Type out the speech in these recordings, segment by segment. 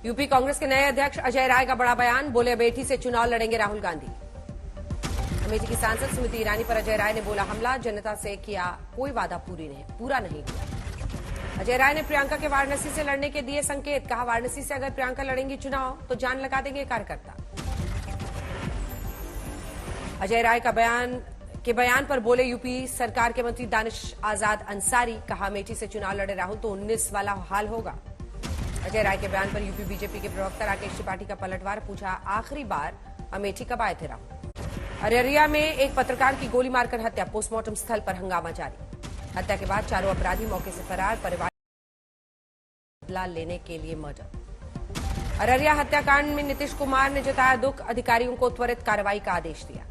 UP Congress के नए अध्यक्ष अजय राय का बड़ा बयान, बोले अमेठी से चुनाव लड़ेंगे राहुल गांधी। अमेठी की सांसद स्मृति ईरानी पर अजय राय ने बोला हमला, जनता से किया कोई वादा पूरा नहीं किया। अजय राय ने प्रियंका के वाराणसी से लड़ने के दिए संकेत, कहा वाराणसी से अगर प्रियंका लड़ेंगी चुनाव तो जान लगा देंगे कार्यकर्ता। अजय राय का बयान पर बोले यूपी सरकार के मंत्री दानिश आजाद अंसारी, कहा अमेठी से चुनाव लड़े राहुल तो 19 वाला हाल होगा। अजय राय के बयान पर यूपी बीजेपी के प्रवक्ता राकेश त्रिपाठी का पलटवार, पूछा आखिरी बार अमेठी कब आए थे राहुल। अररिया में एक पत्रकार की गोली मारकर हत्या, पोस्टमार्टम स्थल पर हंगामा जारी। हत्या के बाद चारों अपराधी मौके से फरार, परिवार बदला लेने के लिए मर्डर। अररिया हत्याकांड में नीतीश कुमार ने जताया दुख, अधिकारियों को त्वरित कार्रवाई का आदेश दिया।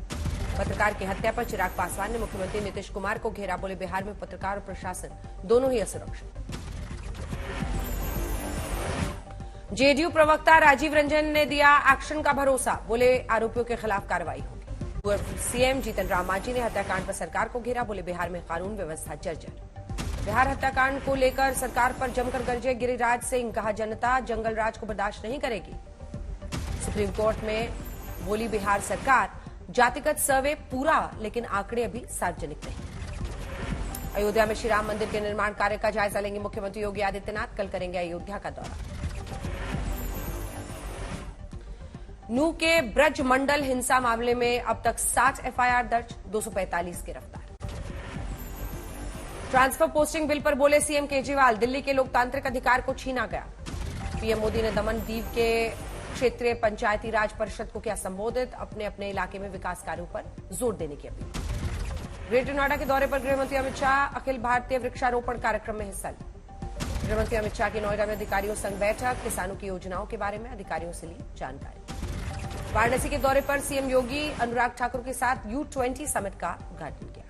पत्रकार की हत्या पर चिराग पासवान ने मुख्यमंत्री नीतीश कुमार को घेरा, बोले बिहार में पत्रकार और प्रशासन दोनों ही असुरक्षित। जेडीयू प्रवक्ता राजीव रंजन ने दिया एक्शन का भरोसा, बोले आरोपियों के खिलाफ कार्रवाई होगी। पूर्व सीएम जीतन राम मांझी ने हत्याकांड पर सरकार को घेरा, बोले बिहार में कानून व्यवस्था जर्जर। बिहार हत्याकांड को लेकर सरकार पर जमकर गरजे गिरिराज सिंह, कहा जनता जंगल राज को बर्दाश्त नहीं करेगी। सुप्रीम कोर्ट में बोली बिहार सरकार, जातिगत सर्वे पूरा लेकिन आंकड़े अभी सार्वजनिक नहीं। अयोध्या में श्री राम मंदिर के निर्माण कार्य का जायजा लेंगे मुख्यमंत्री योगी आदित्यनाथ, कल करेंगे अयोध्या का दौरा। नूह के ब्रज मंडल हिंसा मामले में अब तक 60 एफआईआर दर्ज, 245 गिरफ्तार। ट्रांसफर पोस्टिंग बिल पर बोले सीएम केजरीवाल, दिल्ली के लोकतांत्रिक अधिकार को छीना गया। पीएम मोदी ने दमन दीव के क्षेत्रीय पंचायती राज परिषद को किया संबोधित, अपने अपने इलाके में विकास कार्यों पर जोर देने की अपील। ग्रेटर नोएडा के दौरे पर गृहमंत्री अमित शाह अखिल भारतीय वृक्षारोपण कार्यक्रम में हिस्सा लिया। गृहमंत्री अमित शाह की नोएडा में अधिकारियों संग बैठक, किसानों की योजनाओं के बारे में अधिकारियों से ली जानकारी। वाराणसी के दौरे पर सीएम योगी अनुराग ठाकुर के साथ U20 समिट का उद्घाटन किया।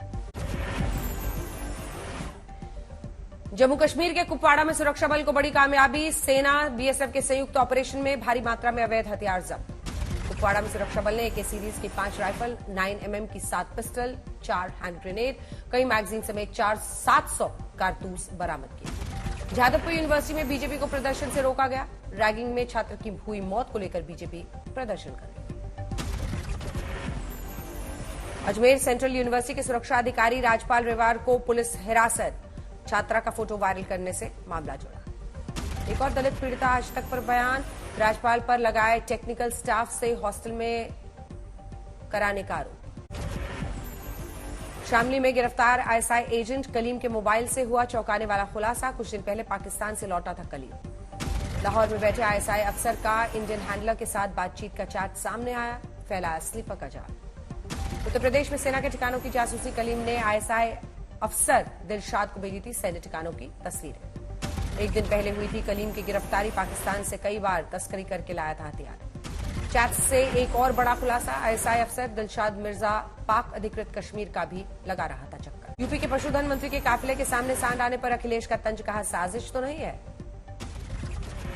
जम्मू कश्मीर के कुपवाड़ा में सुरक्षा बल को बड़ी कामयाबी, सेना बीएसएफ के संयुक्त ऑपरेशन में भारी मात्रा में अवैध हथियार जब्त। कुपवाड़ा में सुरक्षा बल ने AK सीरीज की 5 राइफल, 9mm की 7 पिस्टल, 4 हैंड ग्रेनेड, कई मैगजीन समेत 700 कारतूस बरामद किए। जादवपुर यूनिवर्सिटी में बीजेपी को प्रदर्शन से रोका गया, रैगिंग में छात्र की हुई मौत को लेकर बीजेपी प्रदर्शन कर रही। अजमेर सेंट्रल यूनिवर्सिटी के सुरक्षा अधिकारी राजपाल रेवार को पुलिस हिरासत, छात्रा का फोटो वायरल करने से मामला जुड़ा। एक और दलित पीड़िता आज तक पर बयान, राज्यपाल पर लगाए टेक्निकल स्टाफ से हॉस्टल में कराने का आरोप। शामली में गिरफ्तार आईएसआई एजेंट कलीम के मोबाइल से हुआ चौंकाने वाला खुलासा, कुछ दिन पहले पाकिस्तान से लौटा था कलीम। लाहौर में बैठे आईएसआई अफसर का इंडियन हैंडलर के साथ बातचीत का चैट सामने आया, फैलाया स्लीपर का जाल। उत्तर प्रदेश में सेना के ठिकानों की जासूसी, कलीम ने आईएसआई अफसर दिलशाद को भेजी थी सैन्य ठिकानों की तस्वीरें। एक दिन पहले हुई थी कलीम की गिरफ्तारी, पाकिस्तान से कई बार तस्करी करके लाया था हथियार। चैट से एक और बड़ा खुलासा, आईएसआई अफसर दिलशाद मिर्जा पाक अधिकृत कश्मीर का भी लगा रहा था चक्कर। यूपी के पशुधन मंत्री के काफिले के सामने सांड आने पर अखिलेश का तंज, कहा साजिश तो नहीं है।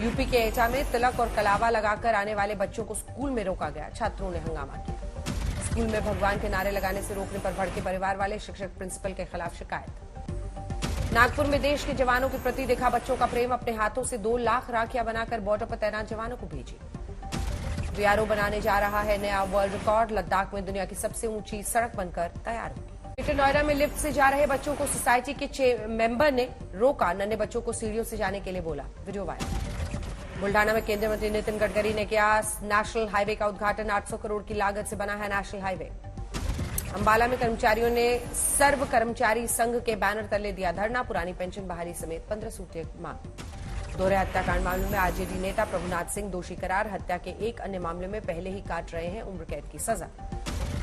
यूपी के एटा में तिलक और कलावा लगाकर आने वाले बच्चों को स्कूल में रोका गया, छात्रों ने हंगामा किया। स्कूल में भगवान के नारे लगाने से रोकने पर भड़के परिवार वाले, शिक्षक प्रिंसिपल के खिलाफ शिकायत। नागपुर में देश के जवानों के प्रति दिखा बच्चों का प्रेम, अपने हाथों से 2 लाख राखियां बनाकर बॉर्डर पर तैनात जवानों को भेजी। बीआरओ बनाने जा रहा है नया वर्ल्ड रिकॉर्ड, लद्दाख में दुनिया की सबसे ऊंची सड़क बनकर तैयार होगी। ग्रेटर नोएडा में लिफ्ट से जा रहे बच्चों को सोसाइटी के मेंबर ने रोका, नन्हे बच्चों को सीढ़ियों से जाने के लिए बोला, वीडियो वायरल। बुल्डाना में केंद्रीय मंत्री नितिन गडकरी ने किया नेशनल हाईवे का उद्घाटन, 800 करोड़ की लागत से बना है नेशनल हाईवे। अंबाला में कर्मचारियों ने सर्व कर्मचारी संघ के बैनर तले दिया धरना, पुरानी पेंशन बहाली समेत 15 सूत्रीय मांग। दोहरे हत्याकांड मामले में आरजेडी नेता प्रभुनाथ सिंह दोषी करार, हत्या के एक अन्य मामले में पहले ही काट रहे हैं उम्र कैद की सजा।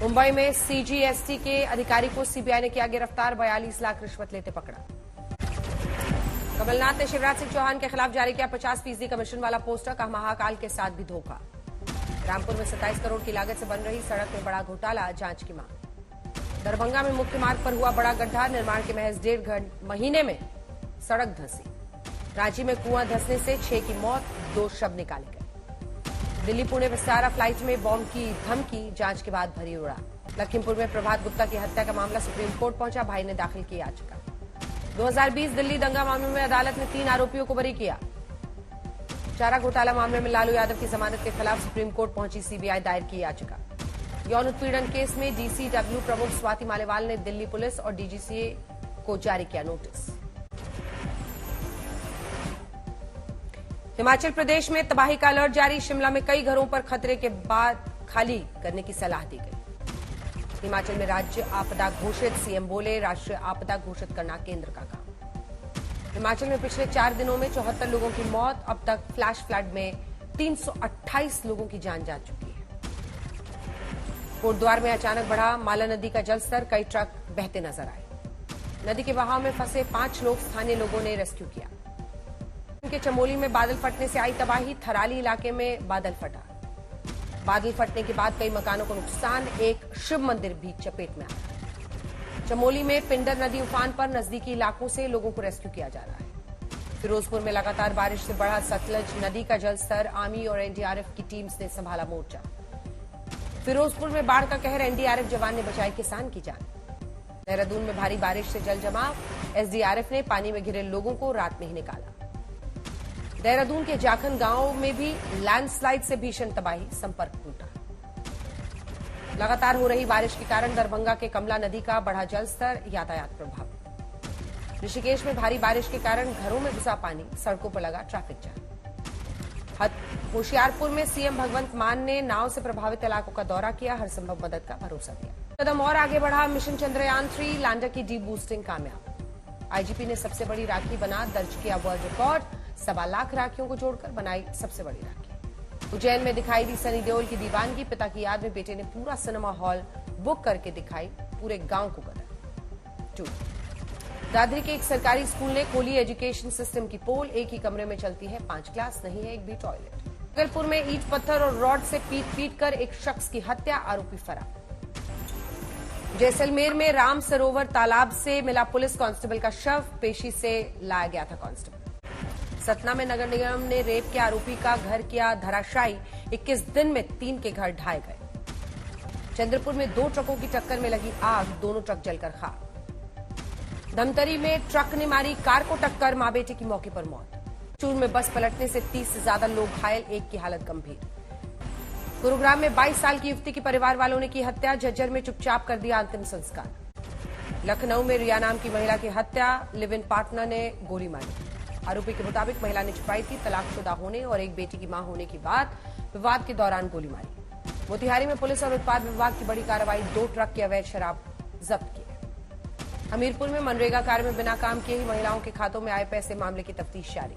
मुंबई में सीजीएसटी के अधिकारी को सीबीआई ने किया गिरफ्तार, 42 लाख रिश्वत लेते पकड़ा। कमलनाथ ने शिवराज सिंह चौहान के खिलाफ जारी किया 50% कमीशन वाला पोस्टर, कहा महाकाल के साथ भी धोखा। रामपुर में 27 करोड़ की लागत से बन रही सड़क में बड़ा घोटाला, जांच की मांग। दरभंगा में मुख्य मार्ग पर हुआ बड़ा गड्ढा, निर्माण के महज 1.5 महीने में सड़क धंसी। रांची में कुआं धंसने से 6 की मौत, 2 शव निकाले गए। दिल्ली पुणे विस्तारा फ्लाइट में बॉम्ब की धमकी, जांच के बाद भरी उड़ा। लखीमपुर में प्रभात गुप्ता की हत्या का मामला सुप्रीम कोर्ट पहुंचा, भाई ने दाखिल की याचिका। 2020 दिल्ली दंगा मामले में अदालत ने 3 आरोपियों को बरी किया। चारा घोटाला मामले में लालू यादव की जमानत के खिलाफ सुप्रीम कोर्ट पहुंची सीबीआई दायर की याचिका। यौन उत्पीड़न केस में डीसीडब्ल्यू प्रमुख स्वाति मालीवाल ने दिल्ली पुलिस और डीजीसीए को जारी किया नोटिस। हिमाचल प्रदेश में तबाही का अलर्ट जारी। शिमला में कई घरों पर खतरे के बाद खाली करने की सलाह दी गई। हिमाचल में राज्य आपदा घोषित, सीएम बोले राष्ट्रीय आपदा घोषित करना केंद्र का काम। हिमाचल में पिछले 4 दिनों में 74 लोगों की मौत। अब तक फ्लैश फ्लड में 328 लोगों की जान जा चुकी है। कोटद्वार में अचानक बढ़ा माला नदी का जलस्तर, कई ट्रक बहते नजर आए। नदी के बहाव में फंसे 5 लोग स्थानीय लोगों ने रेस्क्यू किया। के चमोली में बादल फटने से आई तबाही, थराली इलाके में बादल फटा। बादल फटने के बाद कई मकानों को नुकसान, एक शिव मंदिर भी चपेट में आया। चमोली में पिंडर नदी उफान पर, नजदीकी इलाकों से लोगों को रेस्क्यू किया जा रहा है। फिरोजपुर में लगातार बारिश से बढ़ा सतलज नदी का जलस्तर, आर्मी और एनडीआरएफ की टीम्स ने संभाला मोर्चा। फिरोजपुर में बाढ़ का कहर, एनडीआरएफ जवान ने बचाई किसान की जान। देहरादून में भारी बारिश से जल जमाव, एसडीआरएफ ने पानी में घिरे लोगों को रात में ही निकाला। देहरादून के जाखन गांव में भी लैंडस्लाइड से भीषण तबाही, संपर्क टूटा। लगातार हो रही बारिश के कारण दरभंगा के कमला नदी का बढ़ा जलस्तर, यातायात प्रभावित। ऋषिकेश में भारी बारिश के कारण घरों में घुसा पानी, सड़कों पर लगा ट्रैफिक जाम। होशियारपुर में सीएम भगवंत मान ने नाव से प्रभावित इलाकों का दौरा किया, हर संभव मदद का भरोसा दिया। कदम और आगे बढ़ा मिशन चंद्रयान 3, लैंडर की डी बूस्टिंग कामयाब। आईजीपी ने सबसे बड़ी राखी बना दर्ज किया वर्ल्ड रिकॉर्ड, 1.25 लाख राखियों को जोड़कर बनाई सबसे बड़ी राखी। उज्जैन में दिखाई दी सनी देओल की दीवानगी, पिता की याद में बेटे ने पूरा सिनेमा हॉल बुक करके दिखाई पूरे गांव को कदर। दादरी के एक सरकारी स्कूल ने खोली एजुकेशन सिस्टम की पोल, एक ही कमरे में चलती है 5 क्लास, नहीं है एक भी टॉयलेट। जबलपुर में ईंट पत्थर और रॉड से पीट कर एक शख्स की हत्या, आरोपी फरार। जैसलमेर में राम सरोवर तालाब से मिला पुलिस कांस्टेबल का शव, पेशी से लाया गया था कांस्टेबल। सतना में नगर निगम ने रेप के आरोपी का घर किया धराशायी, 21 दिन में 3 के घर ढाए गए। चंद्रपुर में 2 ट्रकों की टक्कर में लगी आग, दोनों ट्रक जलकर खाक। धमतरी में ट्रक ने मारी कार को टक्कर, मां बेटे की मौके पर मौत। चूर में बस पलटने से 30 से ज्यादा लोग घायल, एक की हालत गंभीर। गुरुग्राम में 22 साल की युवती की परिवार वालों ने की हत्या, झज्जर में चुपचाप कर दिया अंतिम संस्कार। लखनऊ में रिया नाम की महिला की हत्या, लिव इन पार्टनर ने गोली मारी। आरोपी के मुताबिक महिला ने छुपाई थी तलाकशुदा होने और एक बेटी की मां होने की बात, विवाद के दौरान गोली मारी। मोतिहारी में पुलिस और उत्पाद विभाग की बड़ी कार्रवाई, 2 ट्रक की अवैध शराब जब्त की। हमीरपुर में मनरेगा कार्य में बिना काम किए ही महिलाओं के खातों में आए पैसे, मामले की तफ्तीश जारी।